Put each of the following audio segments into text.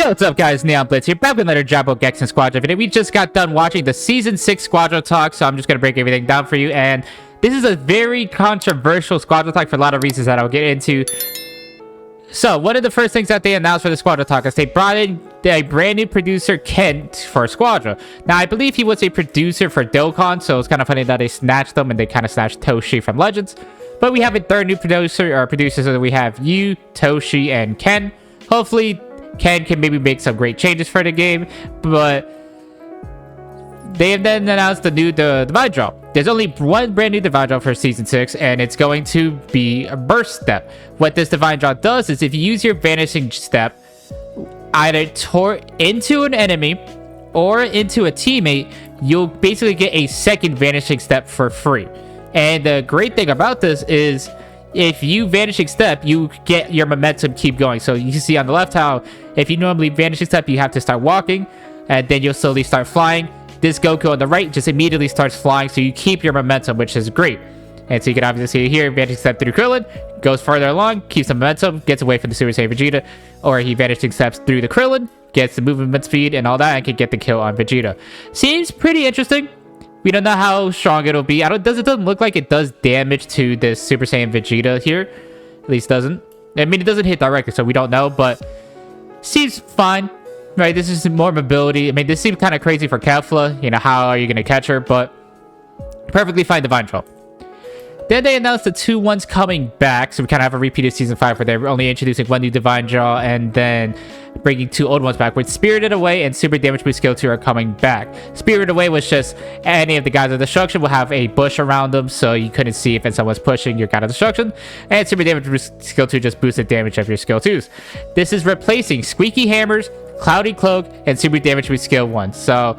Yo, what's up guys, Neon Blitz here, back with another Dragon Ball Gekishin Squadra video. We just got done watching the Season 6 Squadra Talk, so I'm just going to break everything down for you. And this is a very controversial Squadra Talk for a lot of reasons that I'll get into. So, one of the first things that they announced for the Squadra Talk is they brought in a brand new producer, Ken, for Squadra. Now, I believe he was a producer for Dokkan, so it's kind of funny that they snatched them and they kind of snatched Toshi from Legends. But we have a third new producer, so we have you, Toshi, and Ken. Hopefully, Ken can maybe make some great changes for the game, but they have then announced the Divine Draw. There's only one brand new Divine Draw for Season 6, and it's going to be a Burst Step. What this Divine Draw does is if you use your Vanishing Step, either into an enemy or into a teammate, you'll basically get a second Vanishing Step for free. And the great thing about this is if you Vanishing Step, you get your momentum keep going. So you can see on the left how if you normally Vanishing Step, you have to start walking, and then you'll slowly start flying. This Goku on the right just immediately starts flying, so you keep your momentum, which is great. And so you can obviously see here, Vanishing Step through Krillin, goes further along, keeps the momentum, gets away from the Super Saiyan Vegeta, or he Vanishing Steps through the Krillin, gets the movement speed and all that, and can get the kill on Vegeta. Seems pretty interesting. We don't know how strong it'll be. It doesn't look like it does damage to this Super Saiyan Vegeta here. At least doesn't. I mean, it doesn't hit directly, so we don't know, but seems fine. Right, this is more mobility. I mean, this seems kind of crazy for Kefla. You know, how are you going to catch her? But perfectly fine Divine Draw. Then they announced the 2 ones coming back. So we kind of have a repeat of Season 5 where they're only introducing one new Divine Draw and then bringing 2 old ones back. With Spirited Away and Super Damage Boost Skill 2 are coming back. Spirited Away was just any of the guys of destruction will have a bush around them, so you couldn't see if someone's pushing your guy of destruction. And Super Damage Boost Skill 2 just boosted damage of your Skill 2s. This is replacing Squeaky Hammers, Cloudy Cloak, and Super Damage Boost Skill 1. So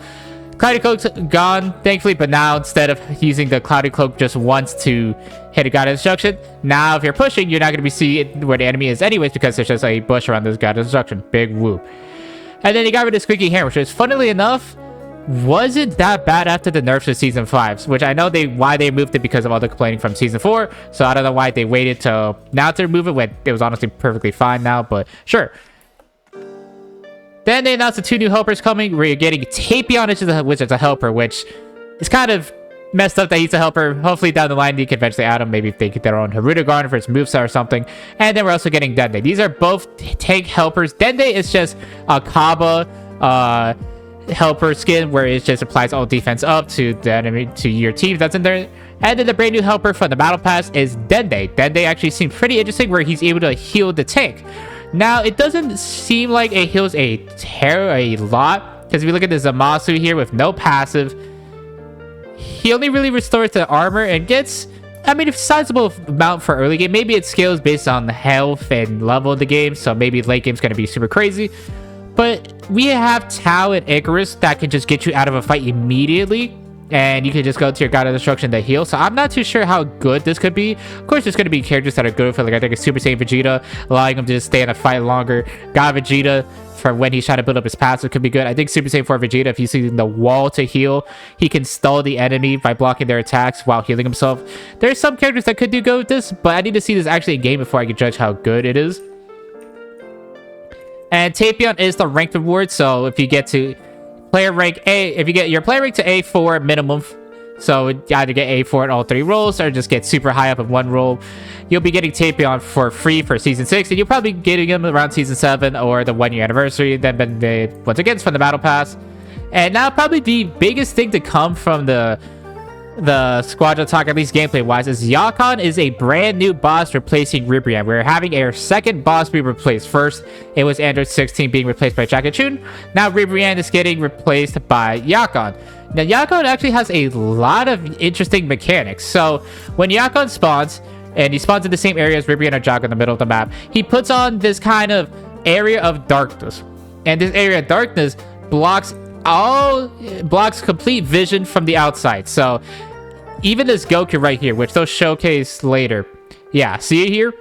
Cloudy Cloak's gone, thankfully, but now instead of using the Cloudy Cloak just once to hit a God of Destruction, now if you're pushing, you're not going to be seeing where the enemy is anyways because there's just a bush around this God of Destruction. Big whoop. And then you got rid of Squeaky Hammer, which is, funnily enough, wasn't that bad after the nerfs of Season 5, which I know why they moved it because of all the complaining from Season 4, so I don't know why they waited till now to remove it when it was honestly perfectly fine now, but sure. Then they announced the 2 new helpers coming, where you're getting Tapion, which is a helper, which is kind of messed up that he's a helper. Hopefully down the line, you can eventually add him. Maybe if they get their own Haruto Garden for its moveset or something. And then we're also getting Dende. These are both tank helpers. Dende is just a Kaba helper skin, where it just applies all defense up to the enemy, to your team that's in there. And then the brand new helper from the Battle Pass is Dende. Dende actually seems pretty interesting, where he's able to heal the tank. Now, it doesn't seem like it heals a lot, because if you look at the Zamasu here with no passive, he only really restores the armor and gets, I mean, a sizable amount for early game. Maybe it scales based on the health and level of the game, so maybe late game's going to be super crazy. But we have Tao and Icarus that can just get you out of a fight immediately, and you can just go to your God of Destruction to heal. So I'm not too sure how good this could be. Of course, there's going to be characters that are good for, like, I think a Super Saiyan Vegeta, allowing him to just stay in a fight longer. God Vegeta, for when he's trying to build up his passive, could be good. I think Super Saiyan 4 Vegeta, if he's using the wall to heal, he can stall the enemy by blocking their attacks while healing himself. There's some characters that could do good with this, but I need to see this actually in game before I can judge how good it is. And Tapion is the ranked reward, so if you get to player rank A, if you get your player rank to A4 minimum, so you either get A4 in all 3 rolls or just get super high up in 1 roll, you'll be getting Tapion for free for Season 6, and you'll probably be getting him around Season 7 or the 1-year anniversary. Then once again, it's from the Battle Pass. And now probably the biggest thing to come from the Squadra Talk, at least gameplay wise, is Yakon is a brand new boss replacing Ribrianne. We're having our second boss be replaced. First, it was Android 16 being replaced by Jakachun. Now Ribrianne is getting replaced by Yakon. Now Yakon actually has a lot of interesting mechanics. So when Yakon spawns, and he spawns in the same area as Ribrianne or Jog in the middle of the map, he puts on this kind of area of darkness. And this area of darkness blocks complete vision from the outside. So even this Goku right here, which they'll showcase later, yeah, see it here,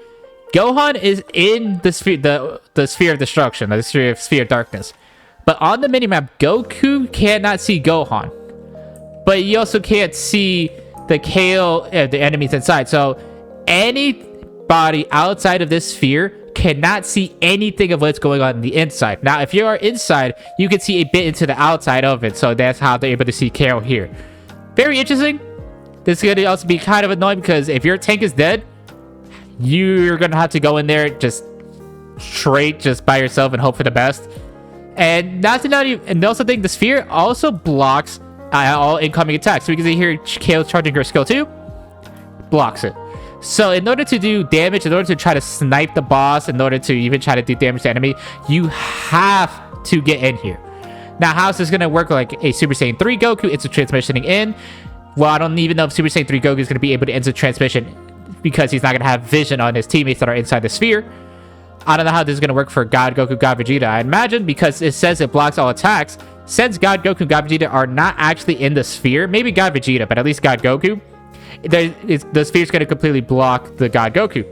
Gohan is in the sphere, the sphere of destruction, the sphere of darkness, but on the minimap Goku cannot see Gohan, but you also can't see the KO, the enemies inside. So anybody outside of this sphere cannot see anything of what's going on the inside. Now, if you are inside, you can see a bit into the outside of it. So that's how they're able to see Carol here. Very interesting. This is going to also be kind of annoying because if your tank is dead, you're going to have to go in there just straight, just by yourself and hope for the best. And and also think the sphere also blocks all incoming attacks. So we can see here Kale charging her skill 2, blocks it. So in order to do damage, in order to try to snipe the boss, in order to even try to do damage to enemy, you have to get in here. Now, how is this going to work like a Super Saiyan 3 Goku instant transmissioning in? Well, I don't even know if Super Saiyan 3 Goku is going to be able to instant transmission because he's not going to have vision on his teammates that are inside the sphere. I don't know how this is going to work for God Goku, God Vegeta. I imagine because it says it blocks all attacks, since God Goku, God Vegeta are not actually in the sphere, maybe God Vegeta, but at least God Goku, the sphere is going to completely block the God Goku.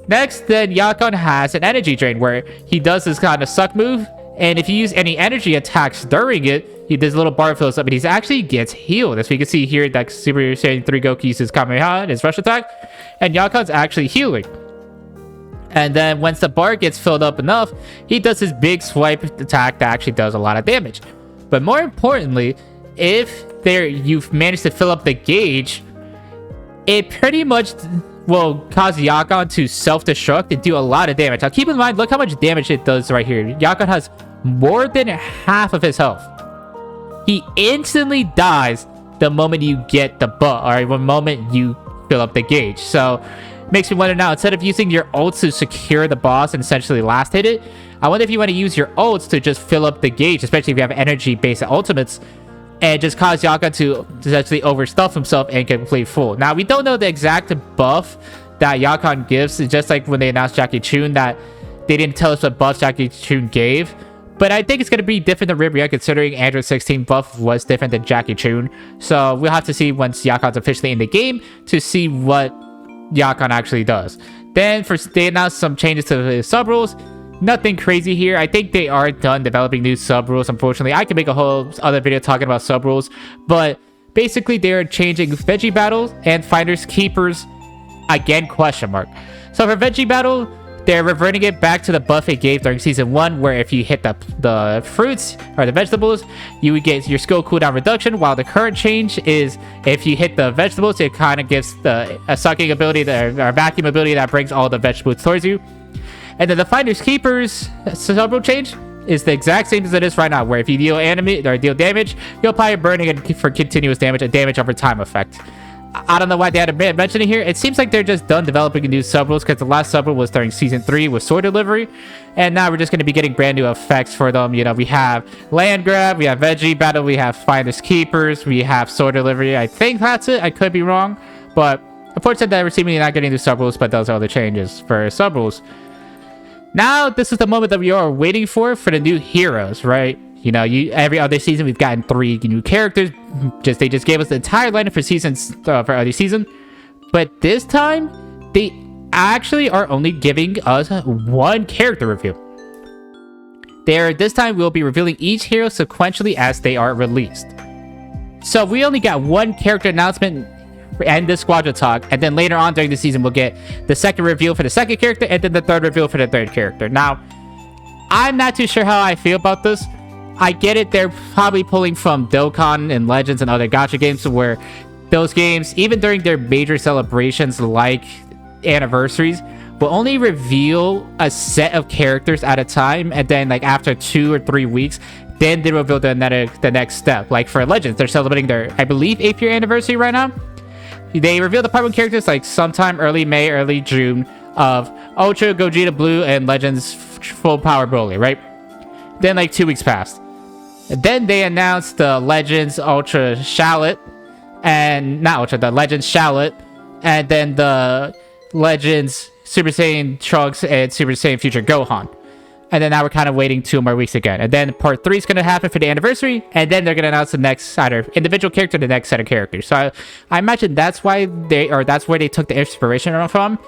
Next, then Yakon has an energy drain where he does this kind of suck move, and if you use any energy attacks during it, this little bar fills up, and he actually gets healed. As we can see here, that Super Saiyan 3 Goku uses Kamehameha, his rush attack, and Yakon's actually healing. And then once the bar gets filled up enough, he does his big swipe attack that actually does a lot of damage. But more importantly, if you've managed to fill up the gauge, it pretty much will cause Yakon to self-destruct and do a lot of damage. Now keep in mind, look how much damage it does right here. Yakon has more than half of his health. He instantly dies the moment you get the butt, or the moment you fill up the gauge. So makes me wonder now, instead of using your ults to secure the boss and essentially last hit it, I wonder if you want to use your ults to just fill up the gauge, especially if you have energy-based ultimates, and just cause Yakon to essentially overstuff himself and complete full. Now, we don't know the exact buff that Yakon gives. It's just like when they announced Jackie Chun that they didn't tell us what buff Jackie Chun gave. But I think it's going to be different than Ribria, considering Android 16 buff was different than Jackie Chun. So we'll have to see once Yakon's officially in the game to see what Yakon actually does. Then they announced some changes to the sub rules. Nothing crazy here. I think they are done developing new sub rules. Unfortunately, I can make a whole other video talking about sub rules, but basically they're changing Veggie battles and Finders Keepers again, question mark. So for Veggie battle, they're reverting it back to the buff it gave during season 1, where if you hit the fruits or the vegetables, you would get your skill cooldown reduction, while the current change is if you hit the vegetables, it kind of gives a sucking ability or vacuum ability that brings all the vegetables towards you. And then the Finders Keepers sub rule change is the exact same as it is right now, where if you deal deal damage, you'll apply a burning for continuous damage, a damage over time effect. I don't know why they had to mention it here. It seems like they're just done developing new sub rules, because the last sub rule was during season 3 with sword delivery, and now we're just going to be getting brand new effects for them. You know, we have land grab, we have Veggie battle, we have Finders Keepers, we have sword delivery. I think that's it. I could be wrong, but unfortunately, we're seemingly not getting new sub rules, but those are the changes for sub rules. Now, this is the moment that we are waiting for the new heroes, right? You know, every other season we've gotten 3 new characters. They just gave us the entire lineup for other season, but this time they actually are only giving us 1 character review. This time we'll be revealing each hero sequentially as they are released. So we only got 1 character announcement and this Squadra Talk, and then later on during the season we'll get the second reveal for the second character, and then the third reveal for the third character. Now, I'm not too sure how I feel about this. I get it, they're probably pulling from Dokkan and Legends and other gacha games, where those games, even during their major celebrations like anniversaries, will only reveal a set of characters at a time, and then like after 2 or 3 weeks, then they reveal the next step. Like for Legends, they're celebrating their, I believe, 8th year anniversary right now. They reveal the part 1 characters like sometime early May, early June of Ultra, Gogeta Blue, and Legends Full Power Broly, right? Then like 2 weeks passed. And then they announced the Legends Ultra Shallot, and not Ultra, the Legends Shallot, and then the Legends Super Saiyan Trunks and Super Saiyan Future Gohan. And then now we're kind of waiting 2 more weeks again. And then part 3 is going to happen for the anniversary. And then they're going to announce the next either individual character, the next set of characters. So I imagine that's where they took the inspiration from.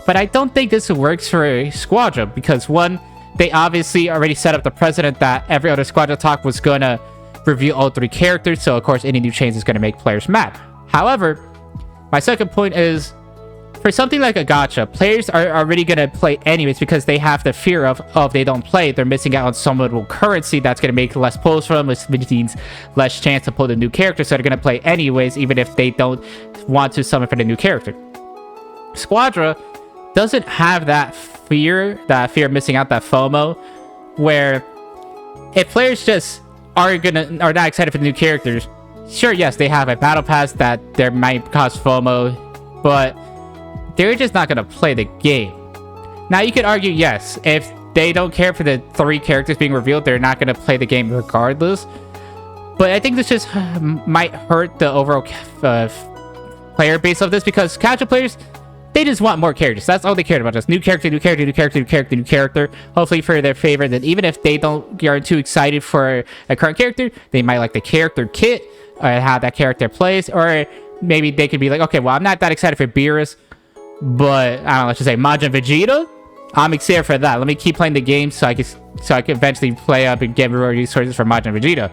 But I don't think this works for Squadra, because 1, they obviously already set up the precedent that every other Squadra Talk was going to reveal all 3 characters. So of course, any new change is going to make players mad. However, my second point is, for something like a gacha, players are already going to play anyways because they have the fear of if they don't play, they're missing out on summonable currency that's going to make less pulls from them, which means less chance to pull the new character, so they're going to play anyways, even if they don't want to summon for the new character. Squadra doesn't have that fear of missing out, that FOMO, where if players just are not excited for the new characters, sure, yes, they have a battle pass that there might cause FOMO, but they're just not going to play the game. Now, you could argue, yes, if they don't care for the 3 characters being revealed, they're not going to play the game regardless. But I think this just might hurt the overall player base of this, because casual players, they just want more characters. That's all they cared about, just new character, new character, new character, new character, new character. Hopefully for their favorite. Then even if they aren't too excited for a current character, they might like the character kit or how that character plays, or maybe they could be like, okay, well, I'm not that excited for Beerus, but I don't know, let's just say Majin Vegeta, I'm excited for that. Let me keep playing the game so I can eventually play up and get more resources for Majin Vegeta.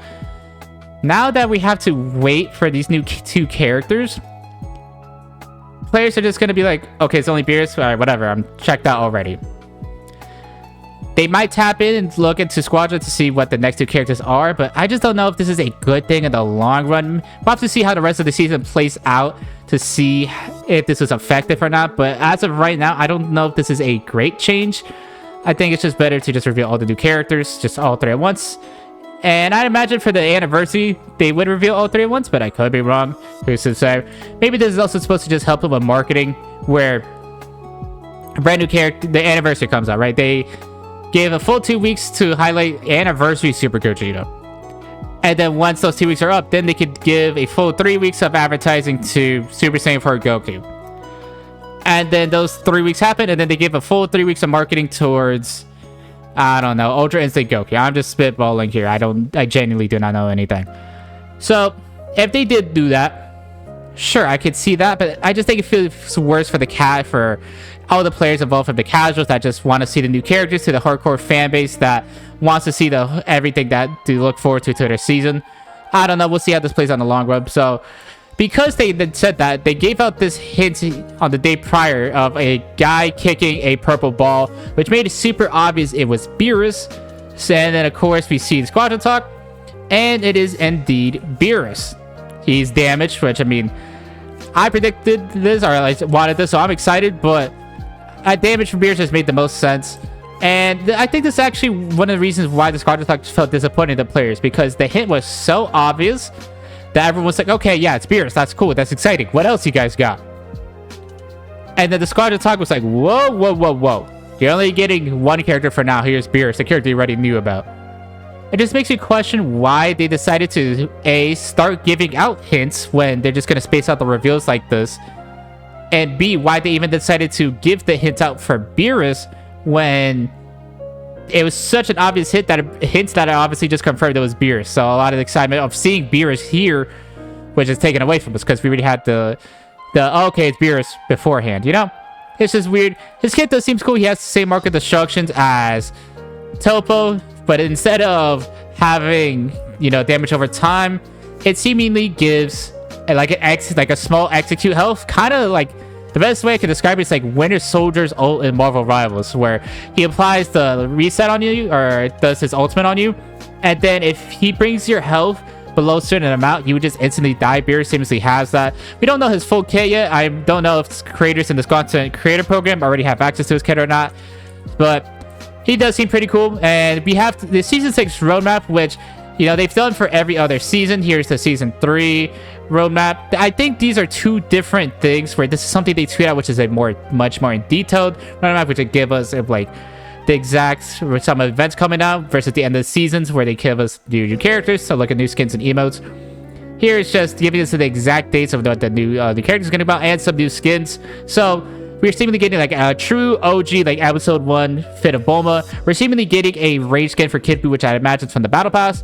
Now that we have to wait for these new 2 characters, players are just going to be like, okay, it's only Beerus, all right, whatever, I'm checked out already. They might tap in and look into Squadra to see what the next 2 characters are, but I just don't know if this is a good thing in the long run. We'll have to see how the rest of the season plays out to see if this is effective or not, but as of right now, I don't know if this is a great change. I think it's just better to just reveal all the new characters, just all 3 at once. And I'd imagine for the anniversary, they would reveal all 3 at once, but I could be wrong. Who's to say? Maybe this is also supposed to just help them with marketing, where a brand new character, the anniversary comes out, right? They gave a full 2 weeks to highlight Anniversary Super Gogeta. And then once those 2 weeks are up, then they could give a full 3 weeks of advertising to Super Saiyan 4 Goku. And then those 3 weeks happen, and then they give a full 3 weeks of marketing towards, I don't know, Ultra Instinct Goku. I'm just spitballing here. I genuinely do not know anything. So, if they did do that, sure, I could see that, but I just think it feels worse for all the players involved, from the casuals that just want to see the new characters to the hardcore fan base that wants to see everything that they look forward to their season. I don't know. We'll see how this plays on the long run. So, because they said that, they gave out this hint on the day prior of a guy kicking a purple ball, which made it super obvious it was Beerus. And then, of course, we see the Squadra Talk, and it is indeed Beerus. He's damaged, which, I mean, I predicted this, or I wanted this, so I'm excited, but damage from Beerus has made the most sense. And I think this is actually one of the reasons why the Squadra Talk felt disappointing to players, because the hint was so obvious that everyone was like, okay, yeah, it's Beerus, that's cool, that's exciting, what else you guys got? And then the Squadra Talk was like, whoa, whoa, whoa, whoa, you're only getting 1 character for now. Here's Beerus, the character you already knew about. It just makes you question why they decided to A, start giving out hints when they're just going to space out the reveals like this, and B, why they even decided to give the hints out for Beerus when it was such an obvious hint that I obviously just confirmed it was Beerus. So a lot of the excitement of seeing Beerus here, which is taken away from us because we already had the okay, it's Beerus beforehand, you know? It's just weird. His kit does seem cool. He has the same market instructions as Topo, but instead of having, damage over time, it seemingly gives like a small execute health, kind of like, the best way I can describe it is like Winter Soldier's ult in Marvel Rivals, where he applies the reset on you, or does his ultimate on you, and then if he brings your health below a certain amount, you would just instantly die. Beerus seemingly has that. We don't know his full kit yet. I don't know if creators in this content creator program already have access to his kit or not, but he does seem pretty cool. And we have the Season 6 roadmap, which, they've done for every other season. Here's the Season 3 roadmap. I think these are 2 different things, where this is something they tweet out, which is a much more detailed roadmap, which would give us like the exact some events coming out, versus the end of the seasons where they give us new characters, so look at new skins and emotes. Here it's just giving us the exact dates of what the new the characters are going to be about, and some new skins. So we're seemingly getting like a true OG, like episode 1 fit of Bulma. We're seemingly getting a rage skin for Kid Buu, which I imagine is from the battle pass.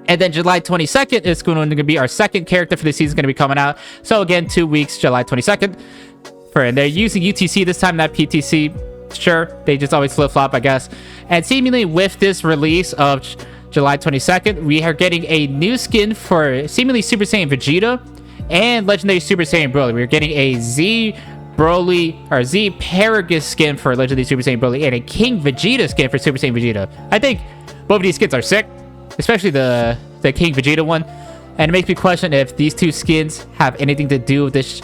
And then July 22nd is going to be our second character for the season, going to be coming out. So again, 2 weeks, July 22nd. And they're using UTC this time, not PTC. Sure, they just always flip-flop, I guess. And seemingly with this release of July 22nd, we are getting a new skin for seemingly Super Saiyan Vegeta and Legendary Super Saiyan Broly. We're getting a Z Broly or Z Paragus skin for Legendary Super Saiyan Broly and a King Vegeta skin for Super Saiyan Vegeta. I think both of these skins are sick, especially the King Vegeta one. And it makes me question if these two skins have anything to do with this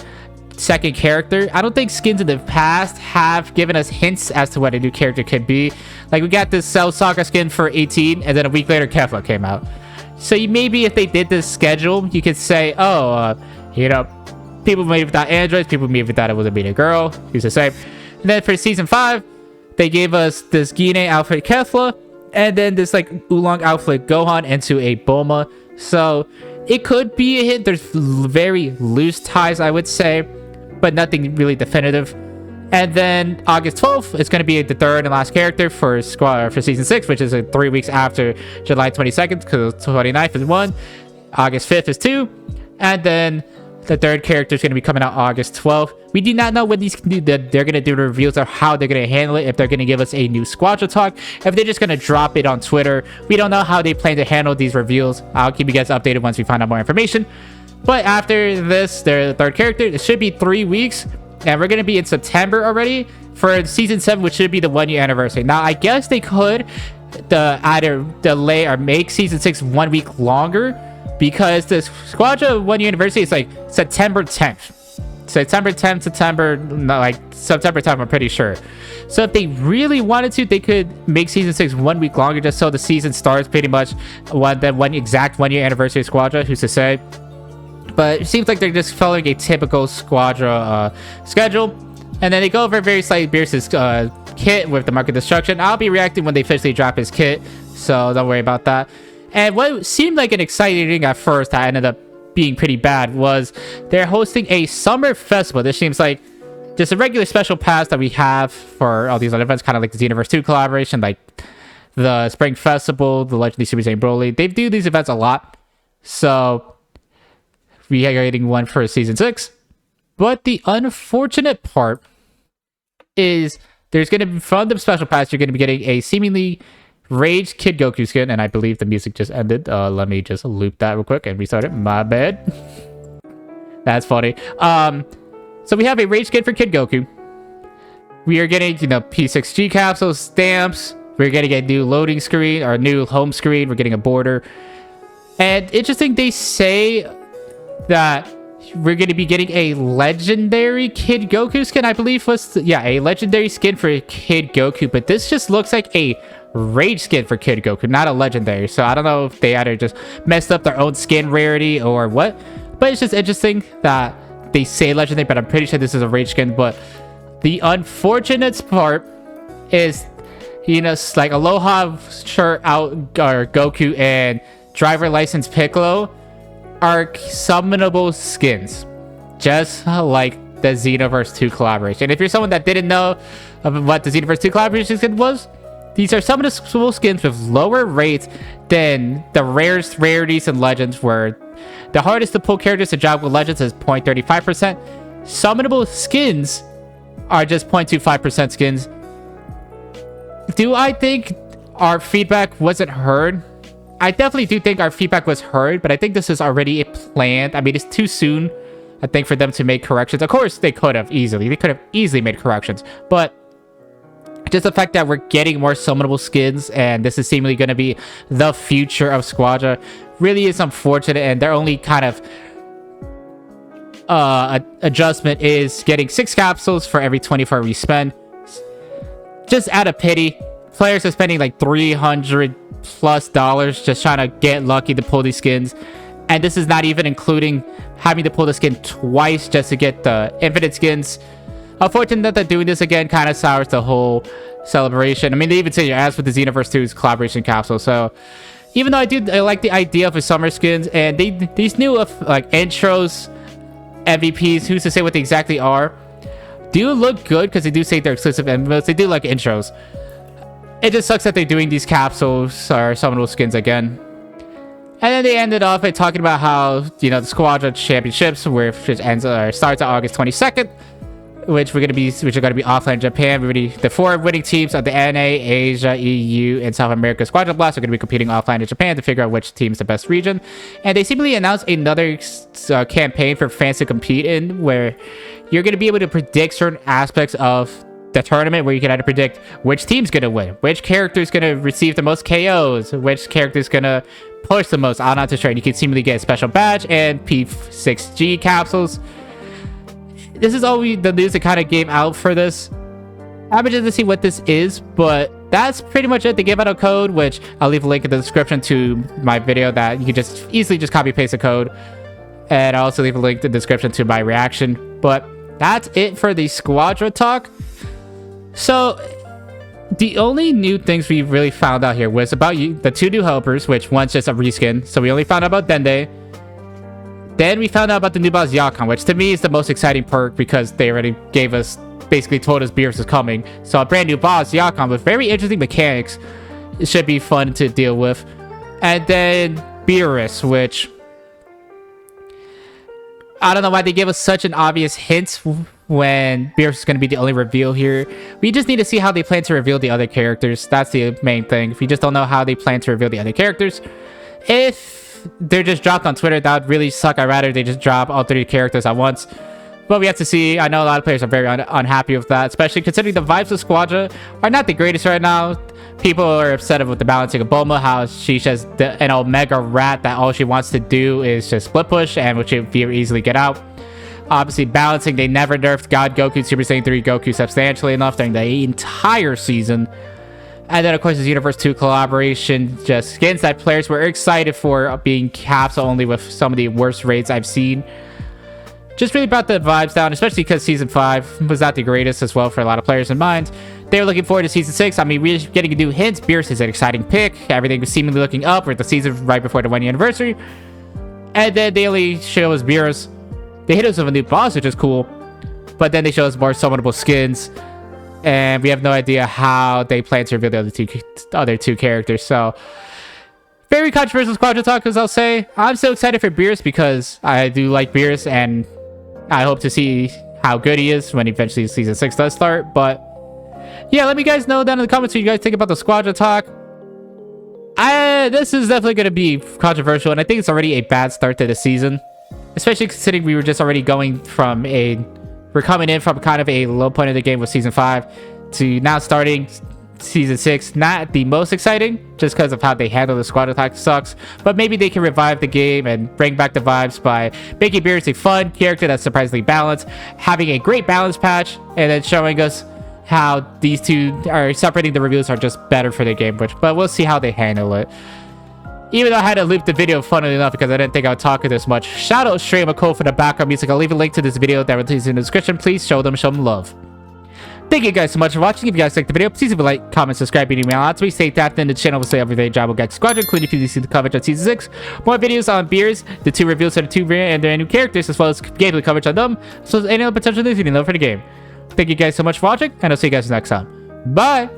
second character. I don't think skins in the past have given us hints as to what a new character could be. Like, we got this Cell Saga skin for 18, and then a week later, Kefla came out. So maybe if they did this schedule, you could say, people maybe thought androids, people maybe thought it was a beta girl. Who's the same? And then for season 5, they gave us this Gine outfit Kefla, and then this like Oolong outfit Gohan into a Bulma. So it could be a hint. There's very loose ties, I would say, but nothing really definitive. And then August 12th is going to be the third and last character for season 6, which is 3 weeks after July 22nd, because 29th is 1, August 5th is 2, and then the third character is going to be coming out August 12th. We do not know when they're going to do the reveals or how they're going to handle it, if they're going to give us a new Squadra Talk, if they're just going to drop it on Twitter. We don't know how they plan to handle these reveals. I'll keep you guys updated once we find out more information. But after this, the third character, it should be 3 weeks, and we're going to be in September already for season 7, which should be the 1 year anniversary. Now, I guess they could either delay or make season 6 1 week longer, because the Squadra 1 year anniversary is like September 10th. September 10th, September 10th, I'm pretty sure. So if they really wanted to, they could make season 6 1 week longer, just so the season starts pretty much the exact 1 year anniversary of Squadra. Who's to say? But it seems like they're just following a typical Squadra schedule. And then they go over very slightly Beerus' kit with the Mark of Destruction. I'll be reacting when they officially drop his kit, so don't worry about that. And what seemed like an exciting thing at first that ended up being pretty bad was they're hosting a summer festival. This seems like just a regular special pass that we have for all these other events, kind of like the Xenoverse 2 collaboration, like the Spring Festival, the Legendary Super Saiyan Broly. They do these events a lot. So we are getting one for season 6. But the unfortunate part is there's going to be, from the special pass, you're going to be getting a seemingly Rage Kid Goku skin, and I believe the music just ended. Let me just loop that real quick and restart it. My bad. That's funny. So we have a Rage Kid for Kid Goku. We are getting, P6G capsules, stamps. We're getting a new loading screen, or a new home screen. We're getting a border. And interesting, they say that we're going to be getting a legendary Kid Goku skin, I believe was, a legendary skin for Kid Goku, but this just looks like a Rage skin for Kid Goku, not a legendary. So I don't know if they either just messed up their own skin rarity or what, but it's just interesting that they say legendary, but I'm pretty sure this is a Rage skin. But the unfortunate part is, like Aloha shirt out, or Goku and driver license Piccolo are summonable skins, just like the Xenoverse 2 collaboration. If you're someone that didn't know what the Xenoverse 2 collaboration skin was, these are summonable skins with lower rates than the rarest rarities and legends, where the hardest to pull characters to job with legends is 0.35%. Summonable skins are just 0.25% skins. Do I think our feedback wasn't heard? I definitely do think our feedback was heard, but I think this is already planned. I mean, it's too soon, I think, for them to make corrections. Of course, they could have easily. They could have easily made corrections, but just the fact that we're getting more summonable skins, and this is seemingly going to be the future of Squadra, really is unfortunate. And their only kind of adjustment is getting 6 capsules for every 24 we spend. Just out of pity, players are spending like $300+ just trying to get lucky to pull these skins, and this is not even including having to pull the skin twice just to get the infinite skins. Unfortunate that they're doing this again, kind of sours the whole celebration. I mean, they even say your ass with the Xenoverse 2's collaboration capsule. So even though I like the idea of the summer skins, and these new like intros, MVPs, who's to say what they exactly are, do look good, because they do say they're exclusive MVPs. They do like intros. It just sucks that they're doing these capsules or summonable skins again. And then they ended off by talking about how, the Squadra Championships, which starts on August 22nd, which are going to be offline in Japan. The 4 winning teams of the NA, Asia, EU, and South America Squadra Blast are going to be competing offline in Japan to figure out which team's the best region. And they seemingly announced another campaign for fans to compete in, where you're going to be able to predict certain aspects of the tournament, where you can either predict which team's going to win, which character's going to receive the most KOs, which character's going to push the most. I'm not too sure. You can seemingly get a special badge and P6G capsules. This is all the news that kind of gave out for this. I'm interested to see what this is, but that's pretty much it. They gave out a code, which I'll leave a link in the description to my video that you can just easily copy paste the code. And I'll also leave a link in the description to my reaction. But that's it for the Squadra Talk. So the only new things we really found out here was about the 2 new helpers, which one's just a reskin. So we only found out about Dende. Then we found out about the new boss Yakon, which to me is the most exciting perk because they already basically told us Beerus is coming. So a brand new boss, Yakon, with very interesting mechanics. It should be fun to deal with. And then Beerus, which I don't know why they gave us such an obvious hint when Beerus is going to be the only reveal here. We just need to see how they plan to reveal the other characters. That's the main thing. We just don't know how they plan to reveal the other characters. If they're just dropped on Twitter, that would really suck. I'd rather they just drop all 3 characters at once. But we have to see. I know a lot of players are very unhappy with that, especially considering the vibes of Squadra are not the greatest right now. People are upset with the balancing of Bulma, how she's just an Omega rat that all she wants to do is just split push, and which she very easily get out. Obviously, balancing, they never nerfed God Goku, Super Saiyan 3 Goku substantially enough during the entire season. And then, of course, this Universe 2 collaboration, just skins that players were excited for, being capsule only with some of the worst raids I've seen. Just really brought the vibes down, especially because Season 5 was not the greatest as well for a lot of players in mind. They were looking forward to Season 6. I mean, we're getting new hints. Beerus is an exciting pick. Everything was seemingly looking up with the season right before the 1-year anniversary. And then they only show us Beerus. They hit us with a new boss, which is cool. But then they show us more summonable skins. And we have no idea how they plan to reveal the other two characters. So, very controversial Squadra Talk, as I'll say. I'm so excited for Beerus because I do like Beerus, and I hope to see how good he is when eventually Season 6 does start. But, yeah, let me guys know down in the comments what you guys think about the Squadra Talk. This is definitely going to be controversial, and I think it's already a bad start to the season. Especially considering we were just already going from we're coming in from kind of a low point of the game with Season 5 to now starting Season 6. Not the most exciting, just because of how they handle the Squad Attack sucks. But maybe they can revive the game and bring back the vibes by making Beerus a fun character that's surprisingly balanced, having a great balance patch, and then showing us how these two are separating the reviews are just better for the game. But we'll see how they handle it. Even though I had to loop the video, funnily enough, because I didn't think I would talk this much. Shout out Stream Cole for the background music. I'll leave a link to this video that releases in the description. Please show them some love. Thank you guys so much for watching. If you guys liked the video, please leave a like, comment, subscribe, and email out to me. Stay tapped in the channel. We'll say everything Dragon Ball Gekishin Squadra, including if you see the coverage on Season 6. More videos on Beerus, the 2 reveals of the 2 and their new characters, as well as gameplay coverage on them, as well as any other potential news you need to know for the game. Thank you guys so much for watching, and I'll see you guys next time. Bye!